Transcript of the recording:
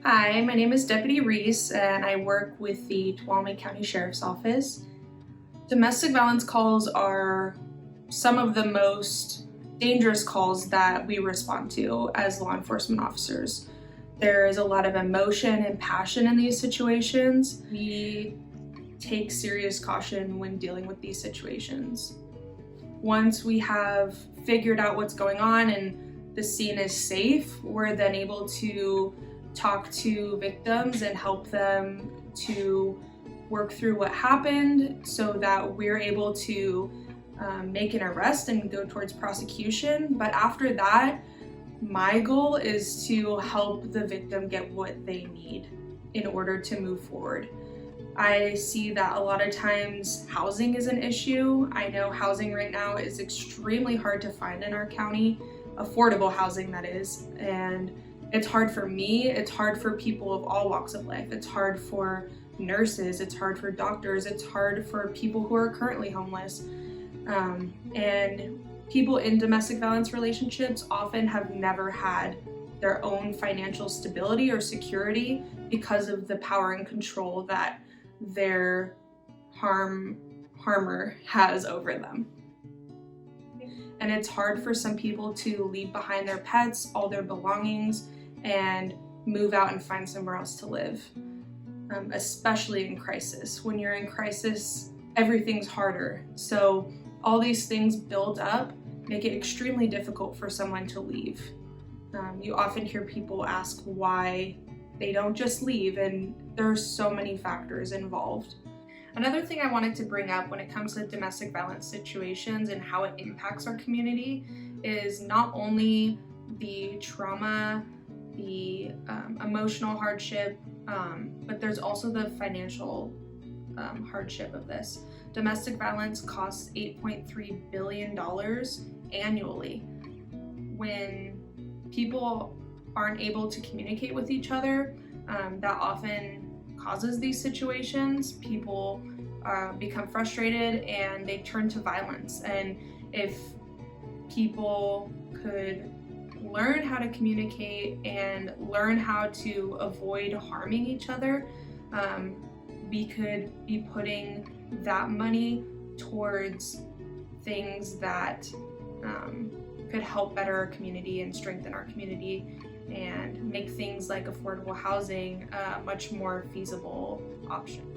Hi, my name is Deputy Reese and I work with the Tuolumne County Sheriff's Office. Domestic violence calls are some of the most dangerous calls that we respond to as law enforcement officers. There is a lot of emotion and passion in these situations. We take serious caution when dealing with these situations. Once we have figured out what's going on and the scene is safe, we're then able to talk to victims and help them to work through what happened so that we're able to make an arrest and go towards prosecution. But after that, my goal is to help the victim get what they need in order to move forward. I see that a lot of times housing is an issue. I know housing right now is extremely hard to find in our county, affordable housing that is, and it's hard for me, it's hard for people of all walks of life. It's hard for nurses, it's hard for doctors, it's hard for people who are currently homeless. And people in domestic violence relationships often have never had their own financial stability or security because of the power and control that their harmer has over them. And it's hard for some people to leave behind their pets, all their belongings, and move out and find somewhere else to live, especially in crisis. When you're in crisis, everything's harder. So all these things build up, make it extremely difficult for someone to leave. You often hear people ask why they don't just leave, and there are so many factors involved. Another thing I wanted to bring up when it comes to domestic violence situations and how it impacts our community is not only the trauma, the emotional hardship, but there's also the financial hardship of this. Domestic violence costs $8.3 billion annually. When people aren't able to communicate with each other, that often causes these situations. People become frustrated and they turn to violence. And if people could learn how to communicate and learn how to avoid harming each other, we could be putting that money towards things that could help better our community and strengthen our community and make things like affordable housing a much more feasible option.